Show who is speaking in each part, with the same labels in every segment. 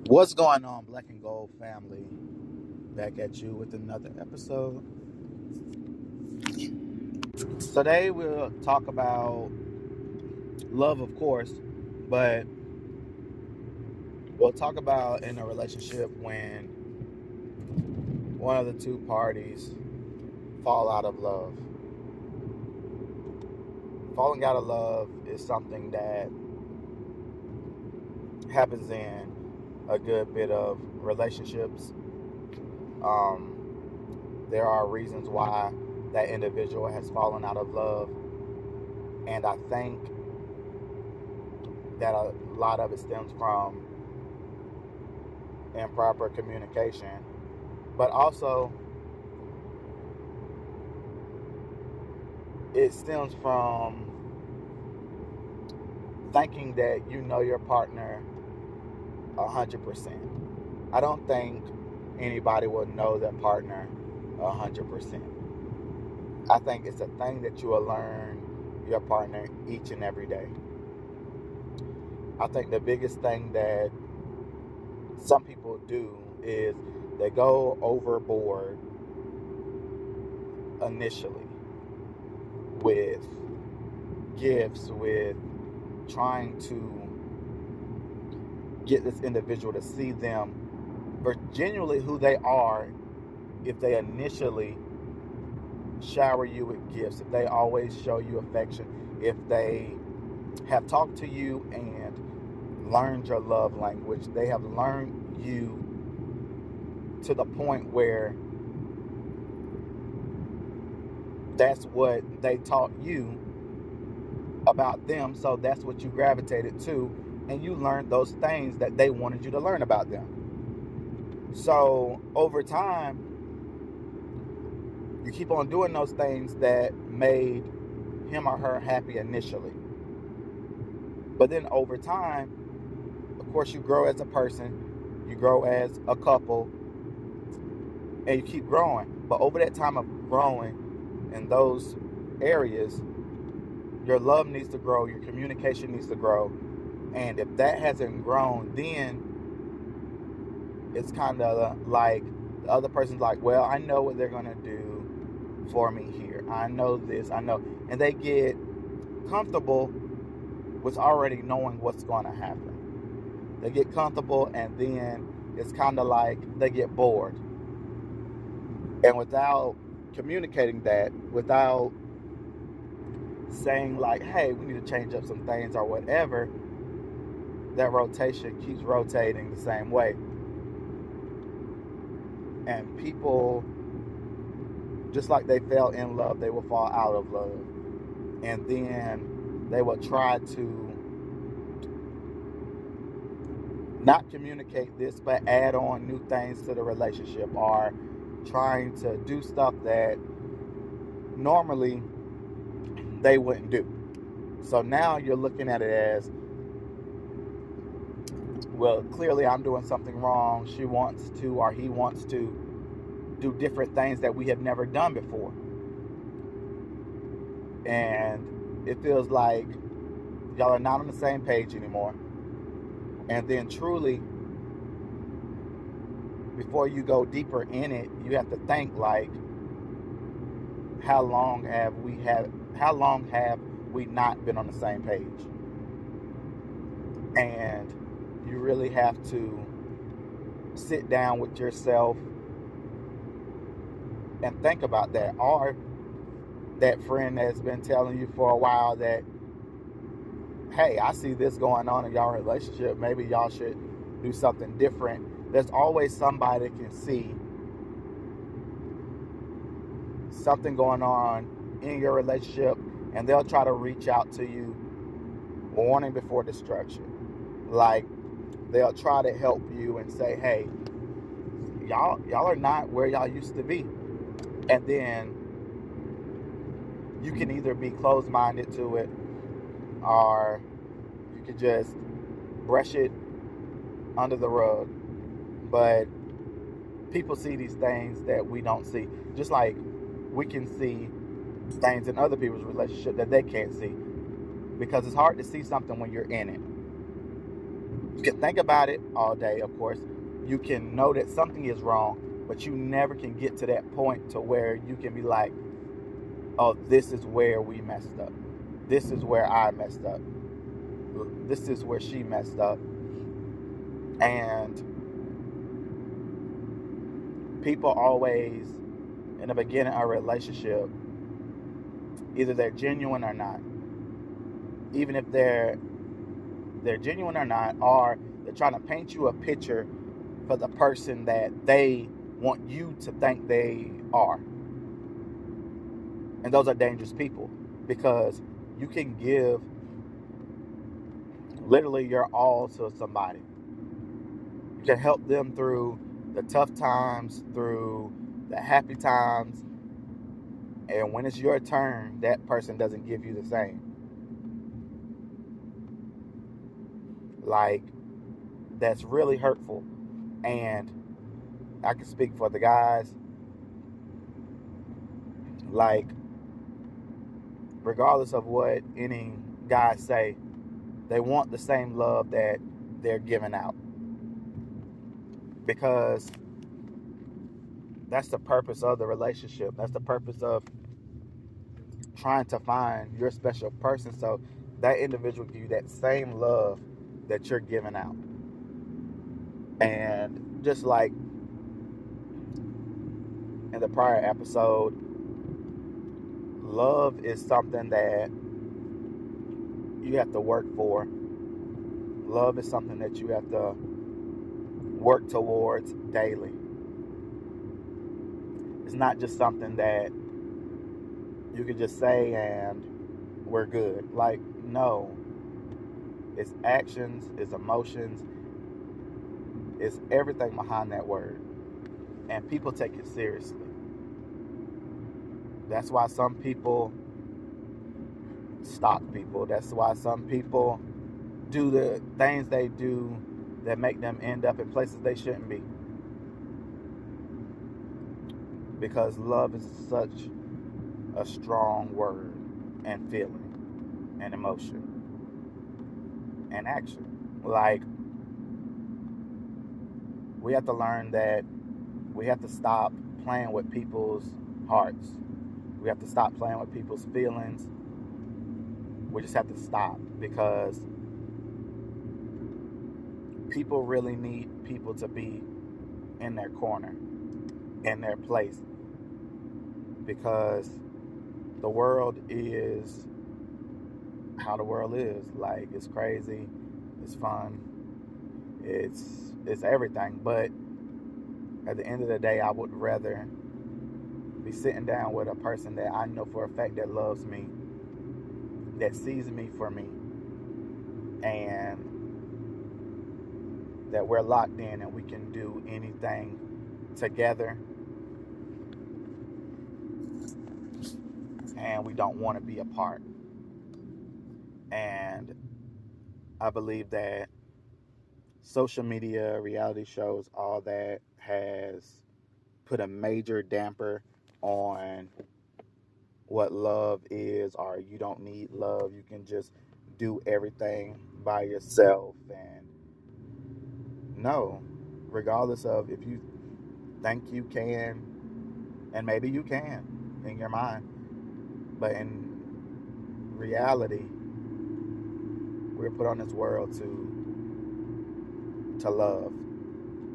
Speaker 1: What's going on, Black and Gold family? Back at you with another episode. Today we'll talk about love, of course, but we'll talk about in a relationship when one of the two parties fall out of love. Falling out of love is something that happens in a good bit of relationships. There are reasons why that individual has fallen out of love, and I think that a lot of it stems from improper communication, but also it stems from thinking that you know your partner 100%. I don't think anybody will know their partner 100%. I think it's a thing that you will learn your partner each and every day. I think the biggest thing that some people do is they go overboard initially with gifts, with trying to get this individual to see them for genuinely who they are. If they initially shower you with gifts, if they always show you affection, if they have talked to you and learned your love language, they have learned you to the point where that's what they taught you about them, so that's what you gravitated to, and you learned those things that they wanted you to learn about them. So over time, you keep on doing those things that made him or her happy initially. But then over time, of course, you grow as a person, you grow as a couple, and you keep growing. But over that time of growing in those areas, your love needs to grow, your communication needs to grow. And if that hasn't grown, then it's kind of like the other person's like, well, I know what they're going to do for me here. I know this, I know. And they get comfortable with already knowing what's going to happen. They get comfortable, and then it's kind of like they get bored. And without communicating that, without saying like, hey, we need to change up some things or whatever, that rotation keeps rotating the same way. And people, just like they fell in love, they will fall out of love. And then they will try to not communicate this, but add on new things to the relationship, or trying to do stuff that normally they wouldn't do. So now you're looking at it as, well, clearly I'm doing something wrong. She wants to, or he wants to do different things that we have never done before. And it feels like y'all are not on the same page anymore. And then truly, before you go deeper in it, you have to think like, how long have we not been on the same page? And you really have to sit down with yourself and think about that. Or that friend that's been telling you for a while that, hey, I see this going on in y'all relationship, maybe y'all should do something different. There's always somebody that can see something going on in your relationship, and they'll try to reach out to you, warning before destruction. Like, they'll try to help you and say, hey, y'all are not where y'all used to be. And then you can either be closed-minded to it, or you could just brush it under the rug. But people see these things that we don't see. Just like we can see things in other people's relationship that they can't see. Because it's hard to see something when you're in it. You can think about it all day, of course. You can know that something is wrong, but you never can get to that point to where you can be like, oh, this is where we messed up. This is where I messed up. This is where she messed up. And people always, in the beginning of a relationship, either they're genuine or not. Even if they're genuine or not, or they're trying to paint you a picture for the person that they want you to think they are. And those are dangerous people, because you can give literally your all to somebody. You can help them through the tough times, through the happy times, and when it's your turn, that person doesn't give you the same. Like, that's really hurtful. And I can speak for the guys. Like, regardless of what any guys say, they want the same love that they're giving out, because that's the purpose of the relationship. That's the purpose of trying to find your special person, so that individual give you that same love that you're giving out. And just like in the prior episode, love is something that you have to work for. Love is something that you have to work towards daily. It's not just something that you can just say and we're good. Like, no. It's actions, it's emotions, it's everything behind that word. And people take it seriously. That's why some people stalk people. That's why some people do the things they do that make them end up in places they shouldn't be. Because love is such a strong word and feeling and emotion and action. Like, we have to learn that we have to stop playing with people's hearts. We have to stop playing with people's feelings. We just have to stop, because people really need people to be in their corner, in their place, because the world is how the world is. Like, it's crazy, it's fun, it's everything. But at the end of the day, I would rather be sitting down with a person that I know for a fact that loves me, that sees me for me, and that we're locked in and we can do anything together, and we don't want to be apart. And I believe that social media, reality shows, all that has put a major damper on what love is, or you don't need love. You can just do everything by yourself. And no, regardless of if you think you can, and maybe you can in your mind, but in reality, we're put on this world to love,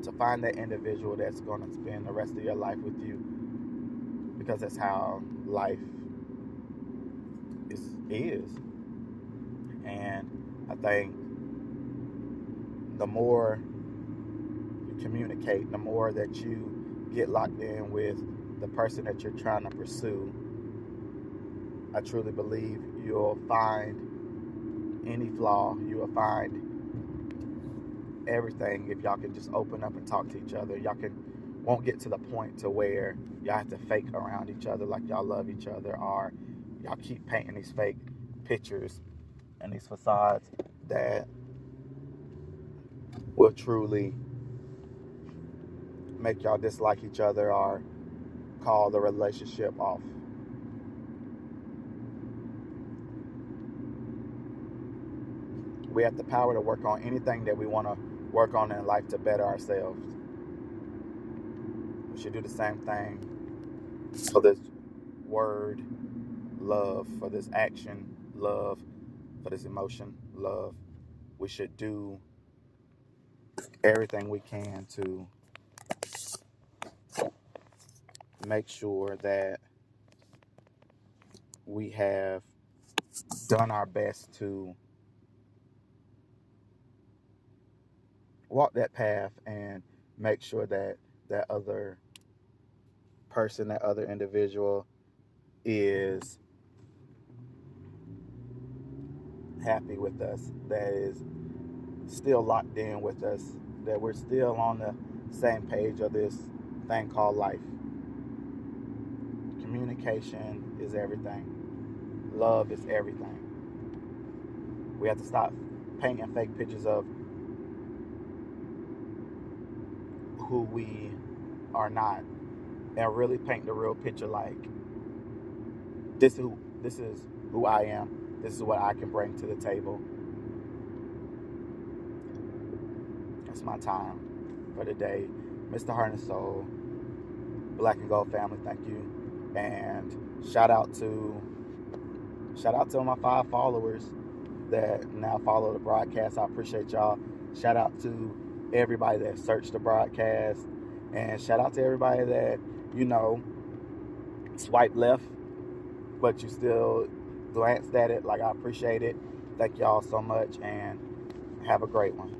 Speaker 1: to find that individual that's going to spend the rest of your life with you, because that's how life is. And I think the more you communicate, the more that you get locked in with the person that you're trying to pursue, I truly believe you'll find any flaw, you will find everything if y'all can just open up and talk to each other. Y'all won't get to the point to where y'all have to fake around each other like y'all love each other, or y'all keep painting these fake pictures and these facades that will truly make y'all dislike each other or call the relationship off. We we have the power to work on anything that we want to work on in life to better ourselves. We should do the same thing for this word, love, for this action, love, for this emotion, love. We should do everything we can to make sure that we have done our best to walk that path and make sure that that other person, that other individual is happy with us, that is still locked in with us, that we're still on the same page of this thing called life. Communication is everything. Love is everything. We have to stop painting fake pictures of who we are not and really paint the real picture, like this is who I am. This is what I can bring to the table. That's my time for the day. Mr. Heart and Soul, Black and Gold family, thank you. And shout out to my 5 followers that now follow the broadcast. I appreciate y'all. Shout out to everybody that searched the broadcast. And shout out to everybody that, swipe left, but you still glanced at it. Like, I appreciate it. Thank y'all so much, and have a great one.